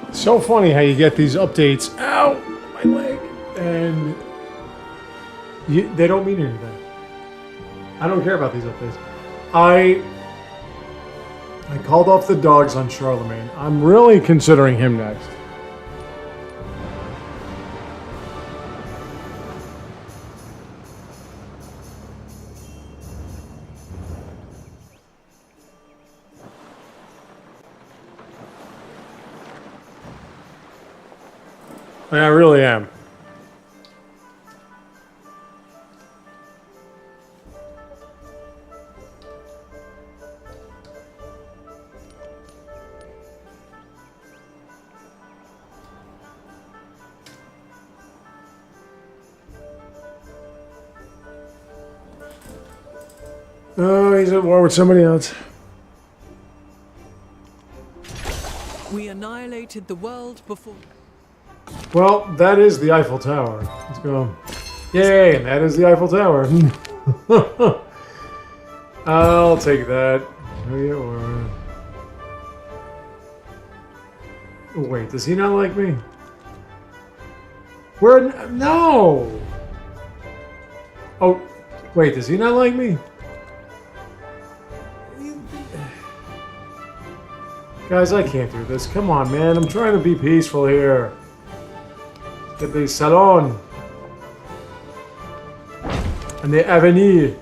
It's so funny how you get these updates. Ow! My leg! And they don't mean anything. I don't care about these updates. I called off the dogs on Charlemagne. I'm really considering him next. I really am. Oh, he's at war with somebody else. We annihilated the world before. Well, that is the Eiffel Tower. Let's go. Yay, and that is the Eiffel Tower. I'll take that. Oh, wait, does he not like me? Where? No! Oh, wait, does he not like me? Guys, I can't do this. Come on, man. I'm trying to be peaceful here. Get the salon. And the avenue.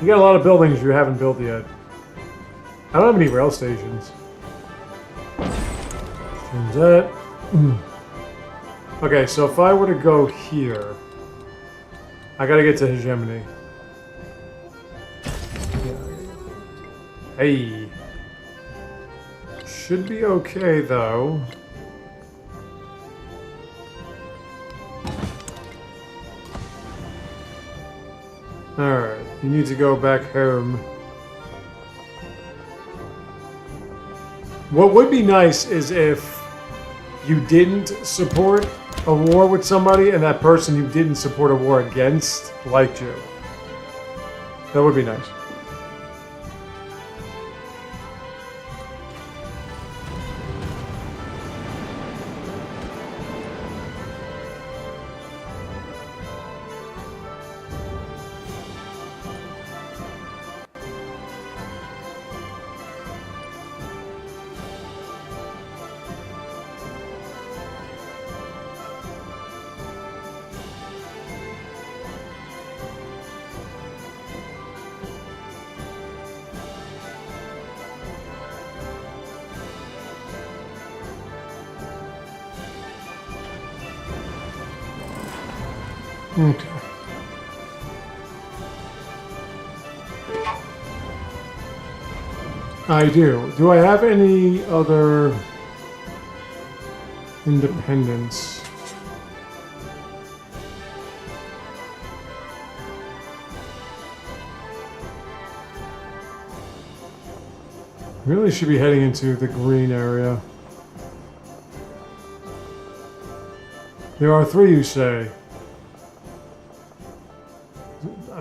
You got a lot of buildings you haven't built yet. I don't have any rail stations. Change that. Okay, so if I were to go here, I gotta get to Hegemony. Hey. Should be okay, though. Alright, you need to go back home. What would be nice is if you didn't support a war with somebody and that person you didn't support a war against liked you. That would be nice. Okay. I do. Do I have any other independence? Really should be heading into the green area. There are 3, you say.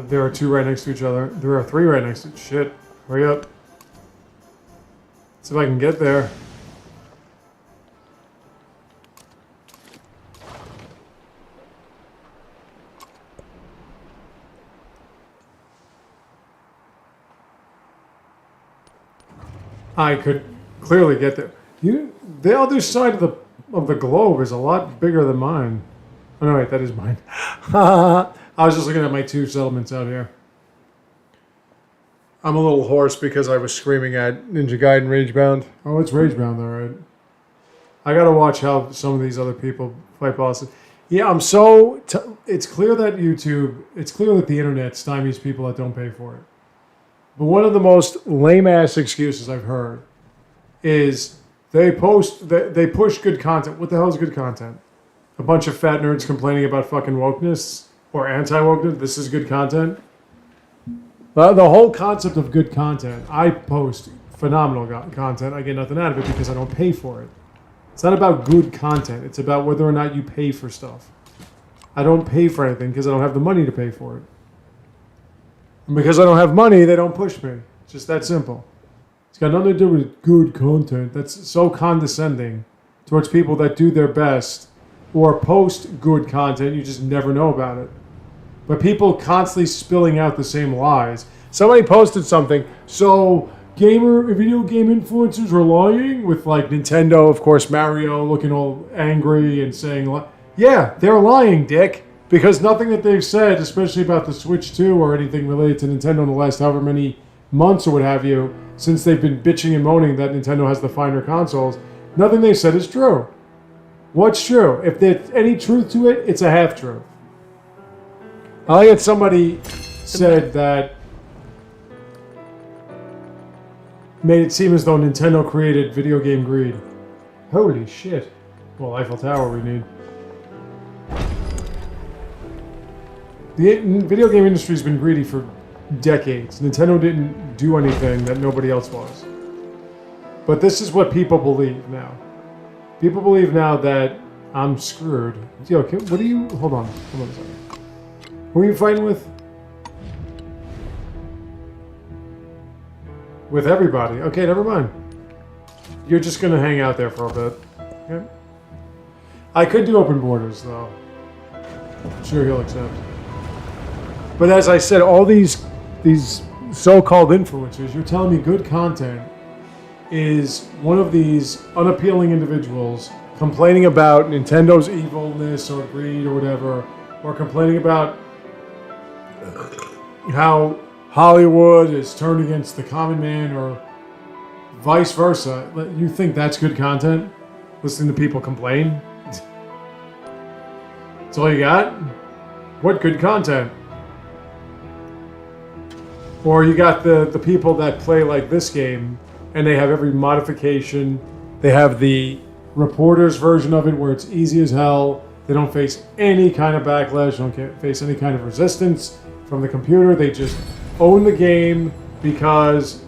There are 2 right next to each other. There are 3 right next to... Shit. Hurry up. See if I can get there. I could clearly get there. The other side of the globe is a lot bigger than mine. Oh no, wait, that is mine. I was just looking at my 2 settlements out here. I'm a little hoarse because I was screaming at Ninja Gaiden Ragebound. Oh, it's Ragebound though, right? I gotta watch how some of these other people fight bosses. Yeah, I'm so... it's clear that it's clear that the internet stymies people that don't pay for it. But one of the most lame-ass excuses I've heard is they push good content. What the hell is good content? A bunch of fat nerds complaining about fucking wokeness or anti-wokeness. This is good content. The whole concept of good content. I post phenomenal content. I get nothing out of it because I don't pay for it. It's not about good content. It's about whether or not you pay for stuff. I don't pay for anything because I don't have the money to pay for it. And because I don't have money, they don't push me. It's just that simple. It's got nothing to do with good content. That's so condescending towards people that do their best or post good content. You just never know about it. But people constantly spilling out the same lies. Somebody posted something. So video game influencers are lying with like Nintendo, of course, Mario looking all angry and saying, yeah, they're lying, dick. Because nothing that they've said, especially about the Switch 2 or anything related to Nintendo in the last however many months or what have you, since they've been bitching and moaning that Nintendo has the finer consoles, nothing they've said is true. What's true? If there's any truth to it, it's a half-truth. I like that somebody said that made it seem as though Nintendo created video game greed. Holy shit. Well, Eiffel Tower we need. The video game industry's been greedy for decades. Nintendo didn't do anything that nobody else was. But this is what people believe now. People believe now that I'm screwed. Yo, what are you... Hold on a second. Who are you fighting with? With everybody. Okay, never mind. You're just going to hang out there for a bit. Okay. I could do open borders, though. I'm sure he'll accept. But as I said, all these so-called influencers, you're telling me good content is one of these unappealing individuals complaining about Nintendo's evilness or greed or whatever, or complaining about how Hollywood is turned against the common man or vice versa. You think that's good content? Listening to people complain? That's all you got? What good content? Or you got the people that play like this game and they have every modification. They have the reporter's version of it where it's easy as hell. They don't face any kind of backlash. They don't face any kind of resistance from the computer. They just own the game because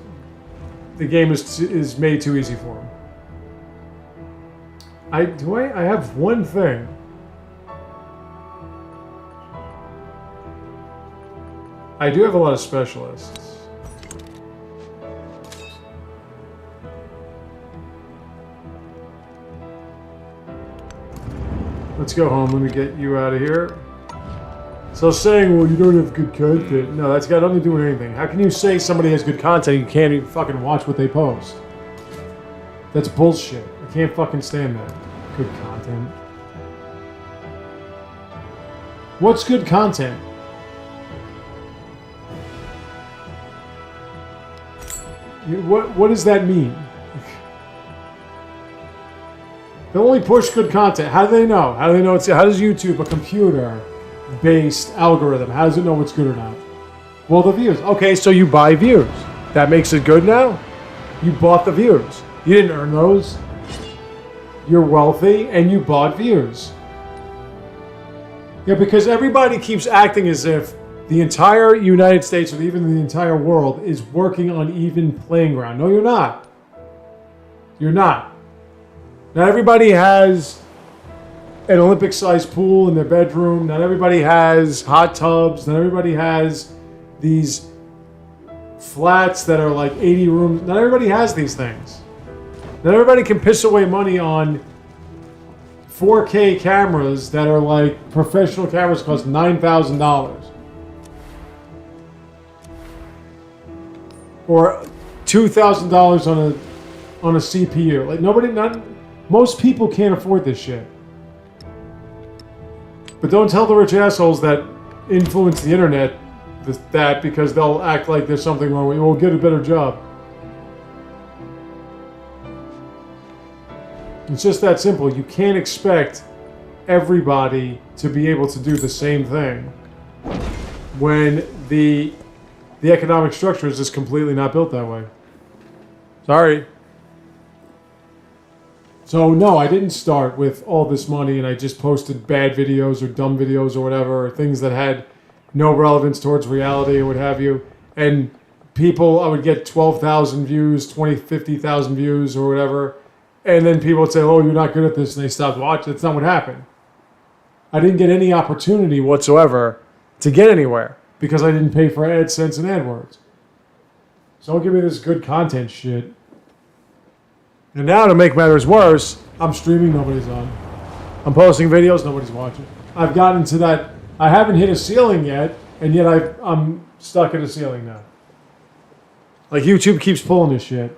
the game is made too easy for them. I have one thing. I do have a lot of specialists. Let's go home. Let me get you out of here. So saying, well, you don't have good content. No, that's got nothing to do with anything. How can you say somebody has good content and you can't even fucking watch what they post? That's bullshit. I can't fucking stand that. Good content. What's good content? What does that mean? They only push good content. How do they know? How do they know it's... How does YouTube, a computer-based algorithm, how does it know what's good or not? Well, the views. Okay, so you buy views. That makes it good now? You bought the views. You didn't earn those. You're wealthy and you bought views. Yeah, because everybody keeps acting as if the entire United States or even the entire world is working on even playing ground. No, you're not. You're not. Not everybody has an Olympic-sized pool in their bedroom. Not everybody has hot tubs. Not everybody has these flats that are like 80 rooms. Not everybody has these things. Not everybody can piss away money on 4K cameras that are like professional cameras cost $9,000. Or $2,000 on a CPU. Like most people can't afford this shit. But don't tell the rich assholes that influence the internet that because they'll act like there's something wrong with you. We'll get a better job. It's just that simple. You can't expect everybody to be able to do the same thing when the economic structure is just completely not built that way. Sorry. So no, I didn't start with all this money and I just posted bad videos or dumb videos or whatever, or things that had no relevance towards reality or what have you. And people, I would get 12,000 views, 20, 50,000 views or whatever. And then people would say, oh, you're not good at this, and they stopped watching. That's not what happened. I didn't get any opportunity whatsoever to get anywhere because I didn't pay for AdSense and AdWords. So don't give me this good content shit. And now, to make matters worse, I'm streaming, nobody's on. I'm posting videos, nobody's watching. I've gotten to that. I haven't hit a ceiling yet, and yet I'm stuck at a ceiling now. Like, YouTube keeps pulling this shit.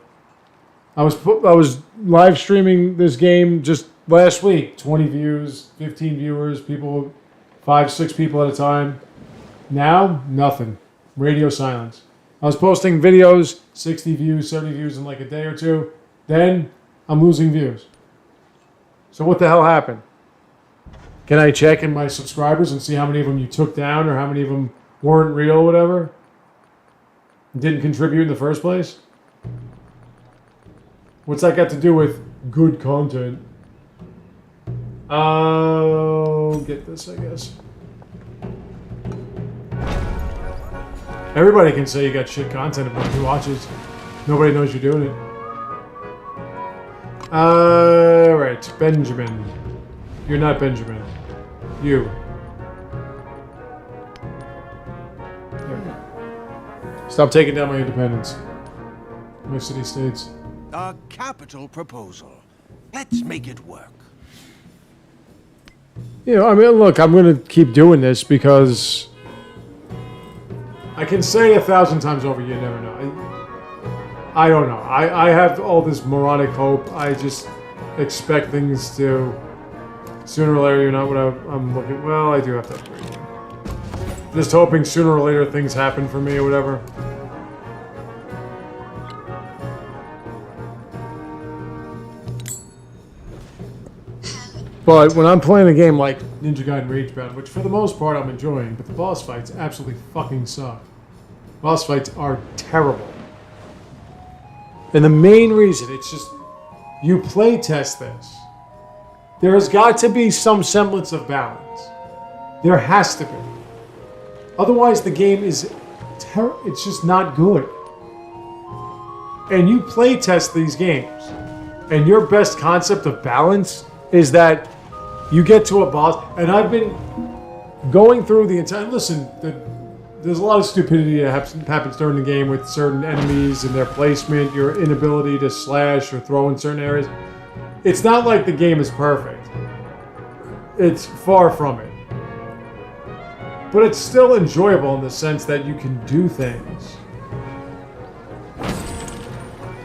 I was live streaming this game just last week. 20 views, 15 viewers, people, 5, 6 people at a time. Now, nothing. Radio silence. I was posting videos, 60 views, 70 views in like a day or two. Then, I'm losing views. So what the hell happened? Can I check in my subscribers and see how many of them you took down or how many of them weren't real or whatever? Didn't contribute in the first place? What's that got to do with good content? I'll get this, I guess. Everybody can say you got shit content, but who watches? Nobody knows you're doing it. Alright, Benjamin. You're not Benjamin. You. Stop taking down my independence. My city-states. A capital proposal. Let's make it work. You know, I mean, look, I'm going to keep doing this because I can say 1,000 times over, you never know. I don't know. I have all this moronic hope. I just expect things to, sooner or later, you're not what I'm looking. Well, I do have to upgrade. Just hoping sooner or later things happen for me or whatever. But when I'm playing a game like Ninja Gaiden Ragebound, which for the most part I'm enjoying, but the boss fights absolutely fucking suck. Boss fights are terrible. And the main reason, it's just, you play test this. There has got to be some semblance of balance. There has to be. Otherwise the game is, it's just not good. And you play test these games, and your best concept of balance is that you get to a boss, and I've been going through the entire... Listen, there's a lot of stupidity that happens during the game with certain enemies and their placement, your inability to slash or throw in certain areas. It's not like the game is perfect. It's far from it. But it's still enjoyable in the sense that you can do things.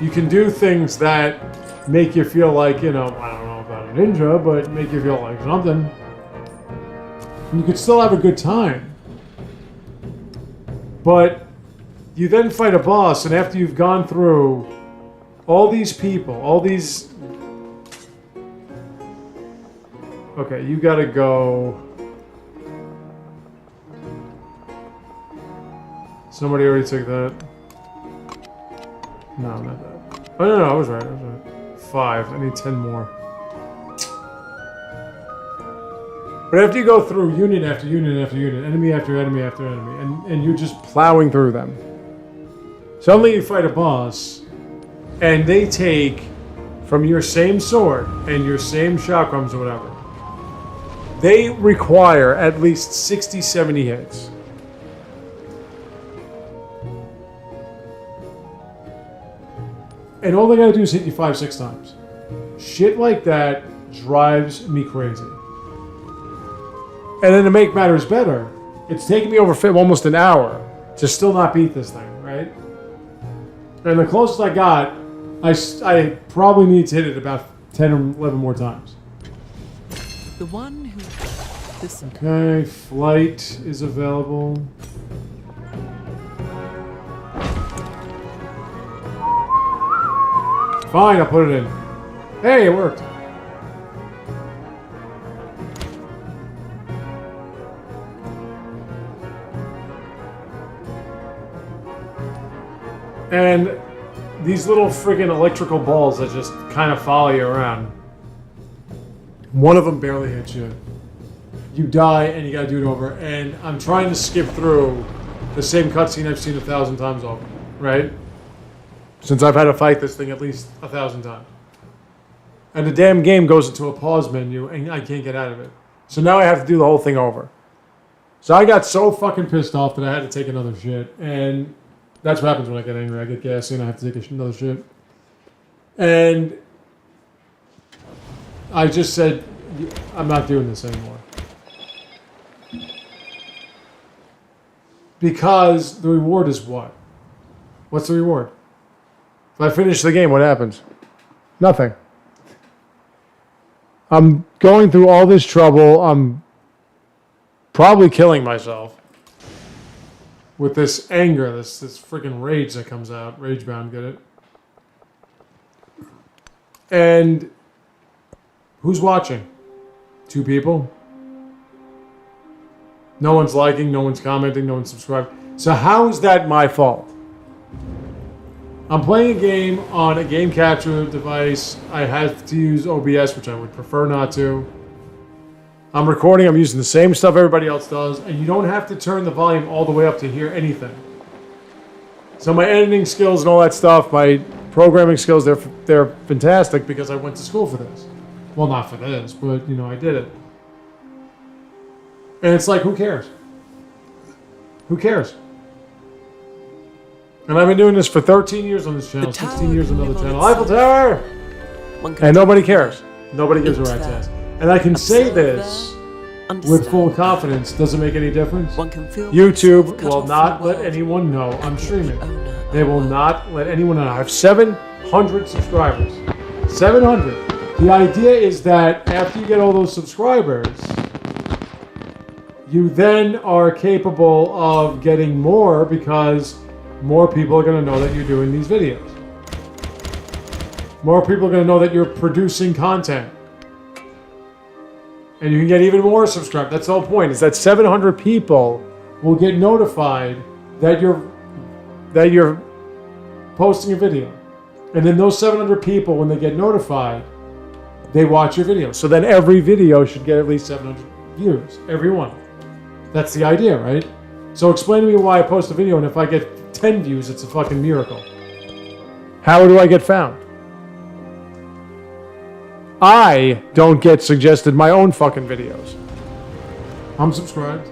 You can do things that make you feel like, you know, I don't know about a ninja, but make you feel like something. And you can still have a good time. But you then fight a boss, and after you've gone through all these people, all these... Okay, you gotta go... Somebody already took that. No, not that. Oh, no, I was right. 5. I need 10 more. But after you go through unit after unit after unit, enemy after enemy after enemy, and you're just plowing through them, suddenly you fight a boss, and they take from your same sword and your same chakrams or whatever, they require at least 60, 70 hits. And all they gotta do is hit you 5, 6 times. Shit like that drives me crazy. And then to make matters better, it's taken me over almost an hour to still not beat this thing, right? And the closest I got, I probably need to hit it about 10 or 11 more times. The one who... This... Okay, flight is available. Fine, I'll put it in. Hey, it worked. And these little friggin' electrical balls that just kind of follow you around. One of them barely hits you. You die and you gotta do it over. And I'm trying to skip through the same cutscene I've seen 1,000 times over, right? Since I've had to fight this thing at least 1,000 times. And the damn game goes into a pause menu and I can't get out of it. So now I have to do the whole thing over. So I got so fucking pissed off that I had to take another shit. And that's what happens when I get angry. I get gassy and I have to take another shit. And I just said I'm not doing this anymore. Because the reward is what? What's the reward? If I finish the game, what happens? Nothing. I'm going through all this trouble. I'm probably killing myself with this anger, this freaking rage that comes out. Rage bound, get it? And who's watching? 2 people? No one's liking, no one's commenting, no one's subscribing. So how is that my fault? I'm playing a game on a game capture device. I have to use OBS, which I would prefer not to. I'm recording, I'm using the same stuff everybody else does, and you don't have to turn the volume all the way up to hear anything. So my editing skills and all that stuff, my programming skills, they're fantastic because I went to school for this. Well, not for this, but, you know, I did it. And it's like, who cares? Who cares? And I've been doing this for 13 years on this channel, 16 years on another channel. Eiffel Tower! And nobody cares. Nobody gives a rat's ass. And I can say this with full confidence. Does it make any difference? YouTube will not let anyone know I'm streaming. They will not let anyone know. I have 700 subscribers. 700. The idea is that after you get all those subscribers, you then are capable of getting more because more people are going to know that you're doing these videos. More people are going to know that you're producing content. And you can get even more subscribers. That's the whole point, is that 700 people will get notified that you're posting a video. And then those 700 people, when they get notified, they watch your video. So then every video should get at least 700 views. Every one. That's the idea, right? So explain to me why I post a video and if I get 10 views, it's a fucking miracle. How do I get found? I don't get suggested my own fucking videos. I'm subscribed.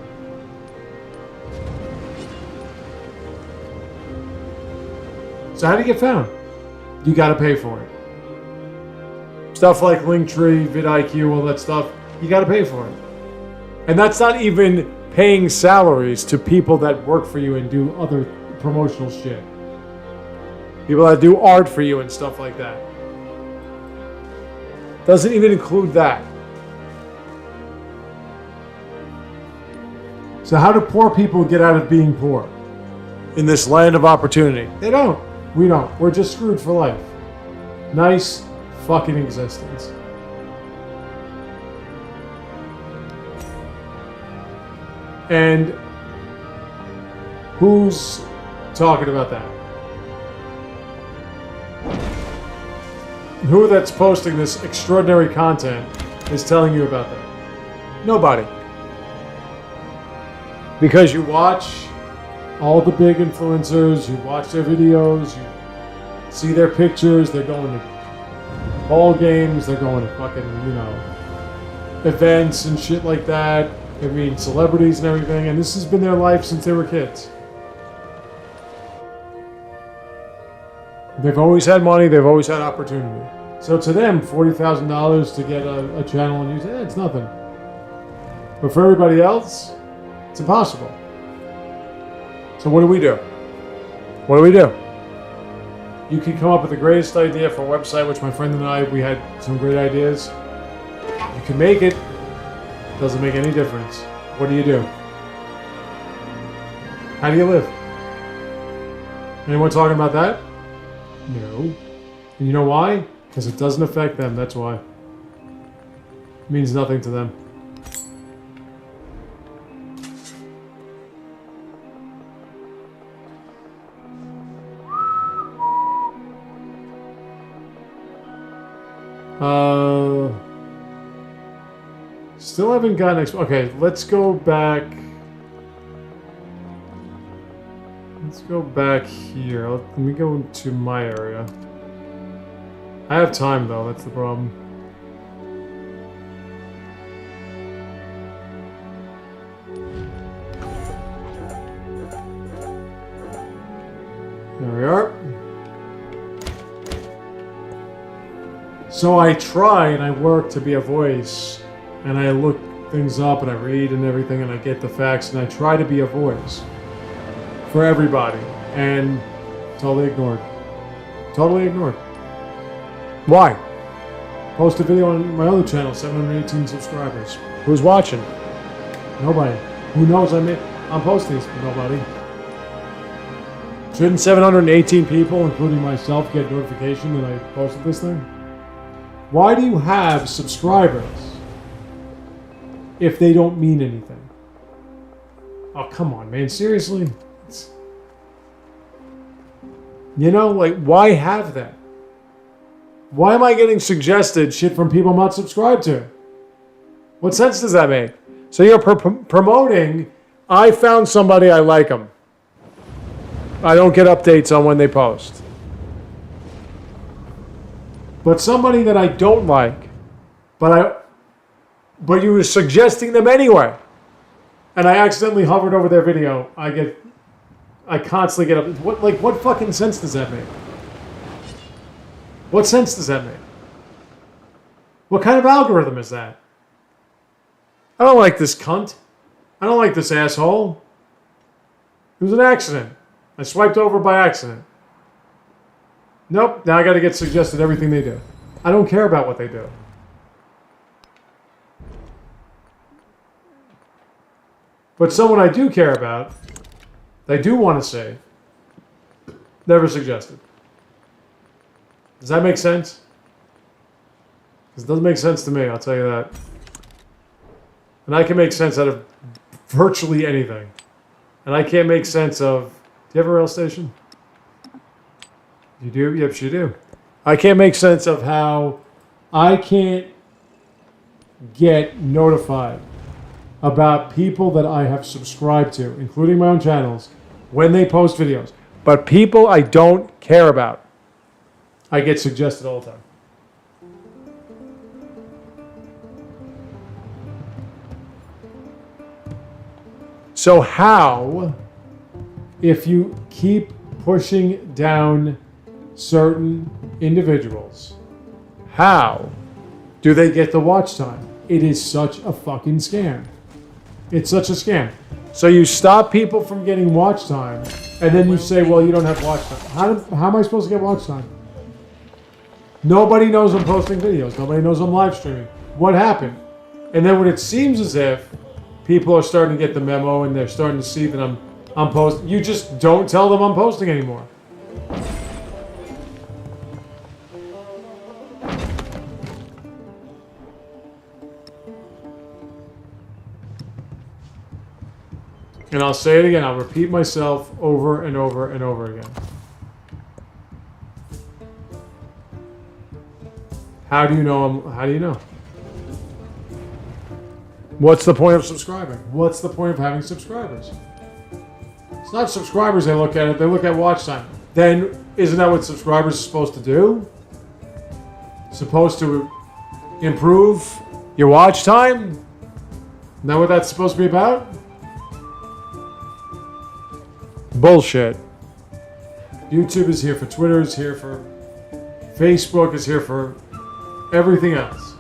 So how do you get found? You gotta pay for it. Stuff like Linktree, vidIQ, all that stuff, you gotta pay for it. And that's not even paying salaries to people that work for you and do other promotional shit. People that do art for you and stuff like that. Doesn't even include that. So how do poor people get out of being poor in this land of opportunity? They don't. We don't. We're just screwed for life. Nice fucking existence. And who's talking about that? Who that's posting this extraordinary content is telling you about that? Nobody. Because you watch all the big influencers, you watch their videos, you see their pictures, they're going to ball games, they're going to fucking, you know, events and shit like that. I mean, celebrities and everything, and this has been their life since they were kids. They've always had money, they've always had opportunity. So to them, $40,000 to get a channel on YouTube, it's nothing. But for everybody else, it's impossible. So what do we do? What do we do? You can come up with the greatest idea for a website, which my friend and I, we had some great ideas. You can make it. Doesn't make any difference. What do you do? How do you live? Anyone talking about that? No. And you know why? Because it doesn't affect them, that's why. It means nothing to them. Still haven't gotten... Okay, let's go back... Let's go back here. Let me go into my area. I have time, though. That's the problem. There we are. So I try and I work to be a voice, and I look things up and I read and everything, and I get the facts, and I try to be a voice for everybody, and totally ignored. Totally ignored. Why? Post a video on my other channel, 718 subscribers. Who's watching? Nobody. Who knows I'm posting this? Nobody. Shouldn't 718 people, including myself, get notification that I posted this thing? Why do you have subscribers if they don't mean anything? Oh, come on, man. Seriously? You know, like, why have that? Why am I getting suggested shit from people I'm not subscribed to? What sense does that make? So you're promoting, I found somebody, I like them. I don't get updates on when they post. But somebody that I don't like, but you were suggesting them anyway, and I accidentally hovered over their video, I constantly get up. What fucking sense does that make? What sense does that make? What kind of algorithm is that? I don't like this cunt. I don't like this asshole. It was an accident. I swiped over by accident. Nope, now I gotta get suggested everything they do. I don't care about what they do. But someone I do care about, they do want to say, never suggested. Does that make sense? Because it doesn't make sense to me, I'll tell you that. And I can make sense out of virtually anything. And I can't make sense of... Do you have a rail station? You do? Yep, you do. I can't make sense of how I can't get notified about people that I have subscribed to, including my own channels, when they post videos. But people I don't care about, I get suggested all the time. So how, if you keep pushing down certain individuals, how do they get the watch time? It is such a fucking scam. It's such a scam. So you stop people from getting watch time, and then you say, well, you don't have watch time. How am I supposed to get watch time? Nobody knows I'm posting videos. Nobody knows I'm live streaming. What happened? And then when it seems as if people are starting to get the memo and they're starting to see that I'm posting, you just don't tell them I'm posting anymore. And I'll say it again. I'll repeat myself over and over and over again. How do you know how do you know? What's the point of subscribing? What's the point of having subscribers? It's not subscribers they look at, they look at watch time. Then isn't that what subscribers are supposed to do? Supposed to improve your watch time? Isn't that what that's supposed to be about? Bullshit. YouTube is here for Twitter, is here for Facebook, is here for everything else.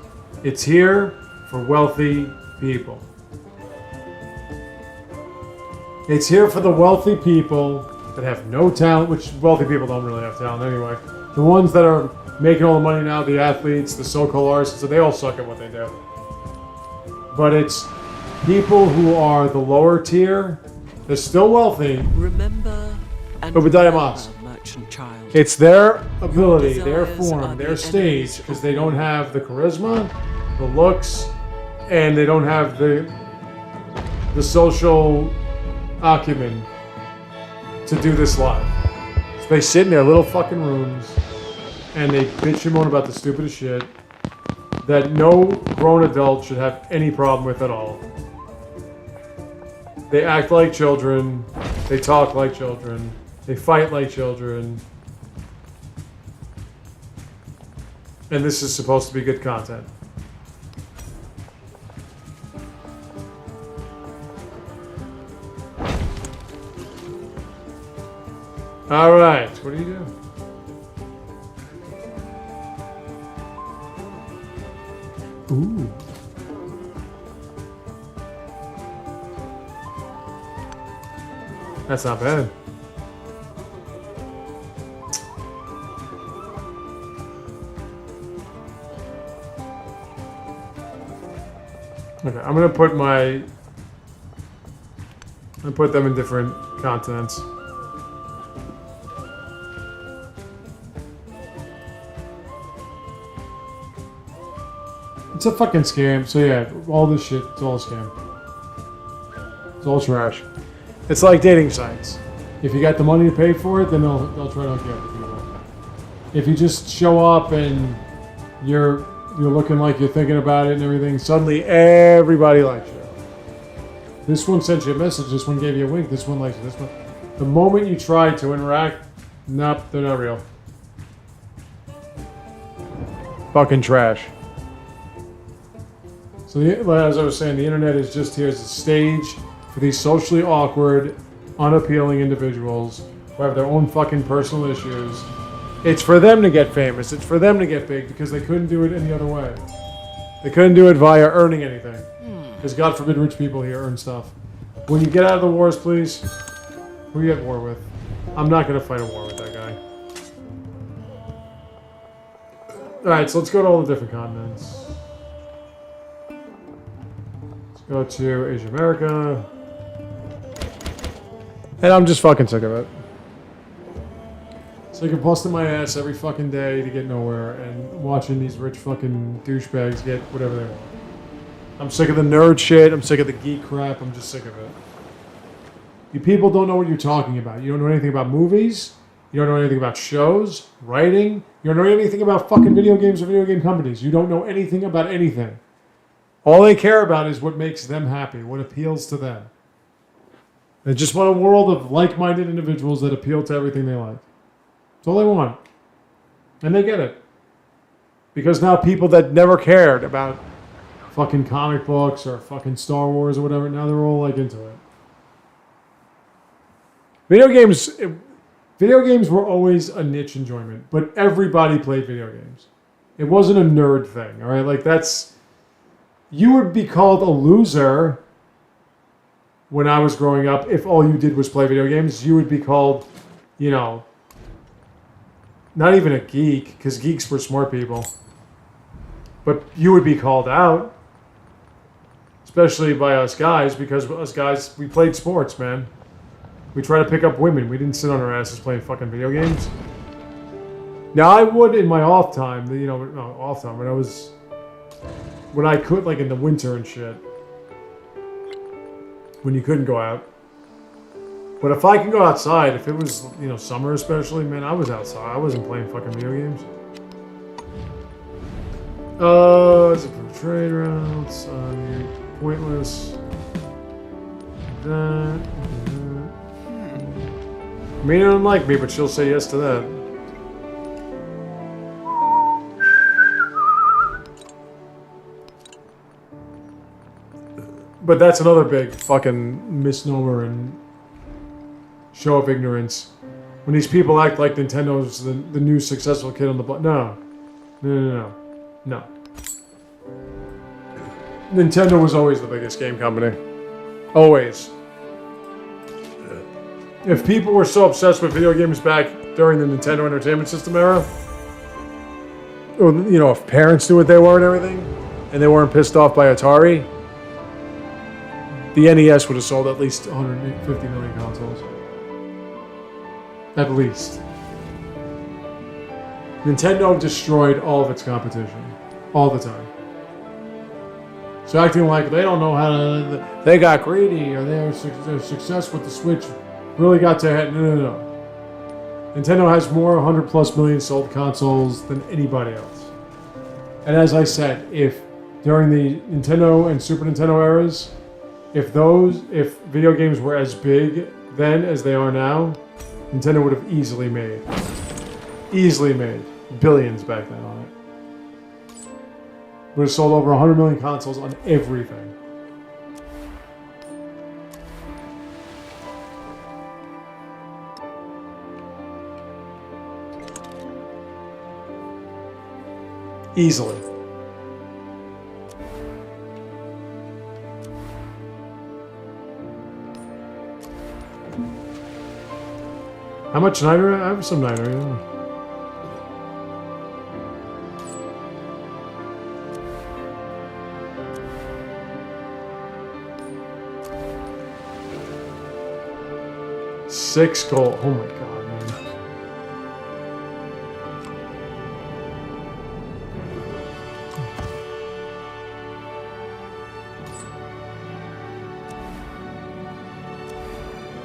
It's here for wealthy people. It's here for the wealthy people that have no talent, which wealthy people don't really have talent anyway. The ones that are making all the money now, the athletes, the so-called artists, so they all suck at what they do. But it's people who are the lower tier. They're still wealthy. Remember and Obadiah remember, Moss. merchant child. It's their ability, their Desires form, are their the stage, enemies because of they don't God. have the charisma, the looks, and they don't have the social acumen to do this live. So they sit in their little fucking rooms and they bitch and moan about the stupidest shit that no grown adult should have any problem with at all. They act like children, they talk like children, they fight like children. And this is supposed to be good content. All right, what do you do? Ooh. That's not bad. Okay, I'm gonna put them in different continents. It's a fucking scam. So yeah, all this shit, it's all a scam. It's all trash. It's like dating sites. If you got the money to pay for it, then they'll try to hook you up with people. If you just show up and you're looking like you're thinking about it and everything, suddenly everybody likes you. This one sent you a message, this one gave you a wink, this one likes you, this one. The moment you try to interact, nope, they're not real. Fucking trash. So as I was saying, the internet is just here as a stage for these socially awkward, unappealing individuals who have their own fucking personal issues. It's for them to get famous. It's for them to get big because they couldn't do it any other way. They couldn't do it via earning anything. Because God forbid rich people here earn stuff. When you get out of the wars, please, who are you at war with? I'm not going to fight a war with that guy. Alright, so let's go to all the different continents. Let's go to Asia America. And I'm just fucking sick of it. So I can busting my ass every fucking day to get nowhere and watching these rich fucking douchebags get whatever they want. I'm sick of the nerd shit. I'm sick of the geek crap. I'm just sick of it. You people don't know what you're talking about. You don't know anything about movies. You don't know anything about shows, writing. You don't know anything about fucking video games or video game companies. You don't know anything about anything. All they care about is what makes them happy, what appeals to them. They just want a world of like-minded individuals that appeal to everything they like. That's all they want. And they get it. Because now people that never cared about fucking comic books or fucking Star Wars or whatever, now they're all like into it. Video games were always a niche enjoyment, but everybody played video games. It wasn't a nerd thing, all right? Like you would be called a loser when I was growing up if all you did was play video games. You would be called, not even a geek, because geeks were smart people. But you would be called out, especially by us guys, because us guys, we played sports, man. We tried to pick up women. We didn't sit on our asses playing fucking video games. Now, I would in my off time, when I could, like in the winter and shit, when you couldn't go out. But if I could go outside, if it was, summer especially, man, I was outside. I wasn't playing fucking video games. It's a trade routes. Pointless. That. Mina doesn't like me, but she'll say yes to that. But that's another big fucking misnomer and show of ignorance. When these people act like Nintendo's the new successful kid on the block. No. Nintendo was always the biggest game company. Always. If people were so obsessed with video games back during the Nintendo Entertainment System era, or, if parents knew what they were and everything, and they weren't pissed off by Atari, the NES would have sold at least 150 million consoles. At least. Nintendo destroyed all of its competition. All the time. So acting like they don't know how to... They got greedy, or their success with the Switch really got to head. No. Nintendo has more 100 plus million sold consoles than anybody else. And as I said, if during the Nintendo and Super Nintendo eras, if video games were as big then as they are now, Nintendo would have easily made billions back then on it. Would have sold over 100 million consoles on everything. Easily. How much Niner? I have some Niner, yeah. Six gold. Oh my god, man.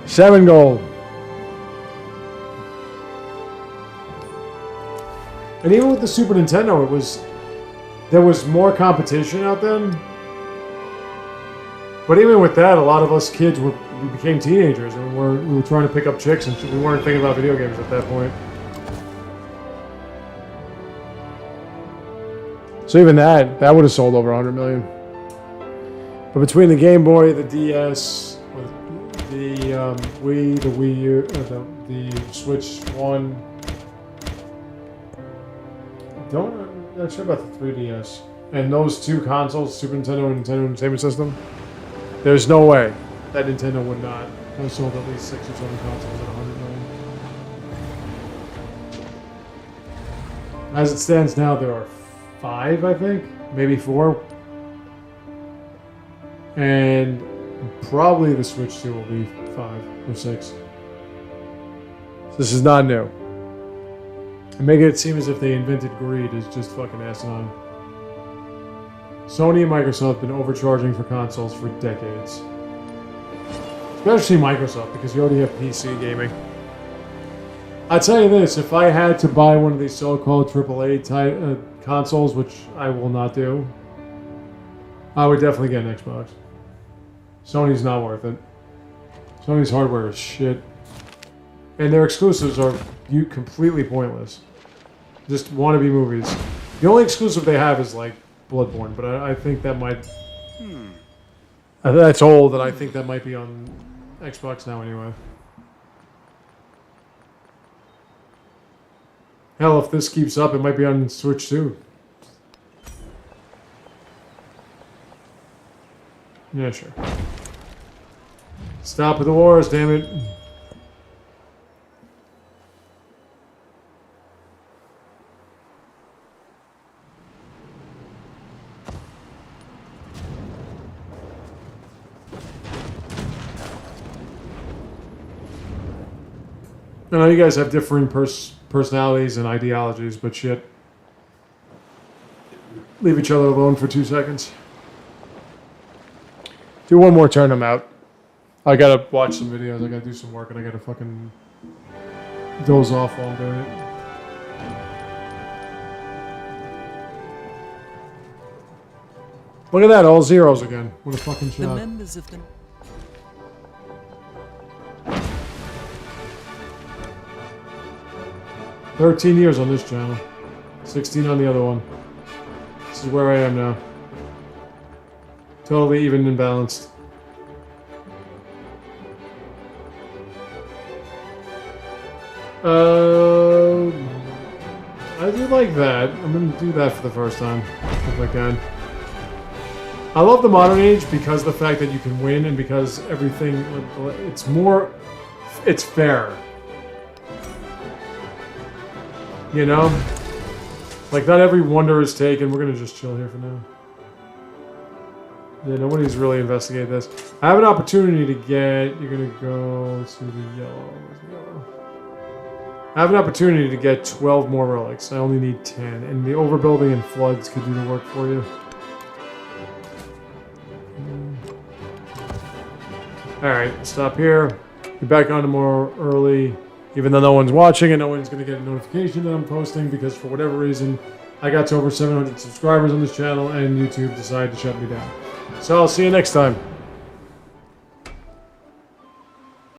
Seven gold. And even with the Super Nintendo, there was more competition out then. But even with that, a lot of us kids we became teenagers, and we were trying to pick up chicks, and we weren't thinking about video games at that point. So even that would have sold over 100 million. But between the Game Boy, the DS, the Wii, the Wii U, the Switch One, I'm not sure about the 3DS, and those two consoles, Super Nintendo and Nintendo Entertainment System. There's no way that Nintendo would not have sold at least 6 or 7 consoles at 100 million. As it stands now, there are 5, I think, maybe 4, and probably the Switch 2 will be 5 or 6. So this is not new. And making it seem as if they invented greed is just fucking asinine. Sony and Microsoft have been overcharging for consoles for decades. Especially Microsoft, because you already have PC gaming. I'll tell you this, if I had to buy one of these so-called AAA type consoles, which I will not do, I would definitely get an Xbox. Sony's not worth it. Sony's hardware is shit. And their exclusives are completely pointless. Just wannabe movies. The only exclusive they have is like Bloodborne, but I think that might... That's old, and I think that might be on Xbox now anyway. Hell, if this keeps up, it might be on Switch too. Yeah, sure. Stop with the wars, damn it. I know you guys have differing personalities and ideologies, but shit. Leave each other alone for 2 seconds. Do one more turn, I'm out. I gotta watch some videos, I gotta do some work, and I gotta fucking doze off while I'm doing it. Look at that, all zeros again. What a fucking The shot. members of the 13 years on this channel. 16 on the other one. This is where I am now. Totally even and balanced. I do like that. I'm gonna do that for the first time, if I can. I love the modern age because of the fact that you can win and because everything, it's fair. You know? Like, not every wonder is taken. We're gonna just chill here for now. Yeah, nobody's really investigated this. I have an opportunity to get... You're gonna go to the yellow. Where's the yellow? I have an opportunity to get 12 more relics. I only need 10. And the overbuilding and floods could do the work for you. Alright, stop here. Be back on tomorrow early. Even though no one's watching and no one's going to get a notification that I'm posting because for whatever reason, I got to over 700 subscribers on this channel and YouTube decided to shut me down. So I'll see you next time.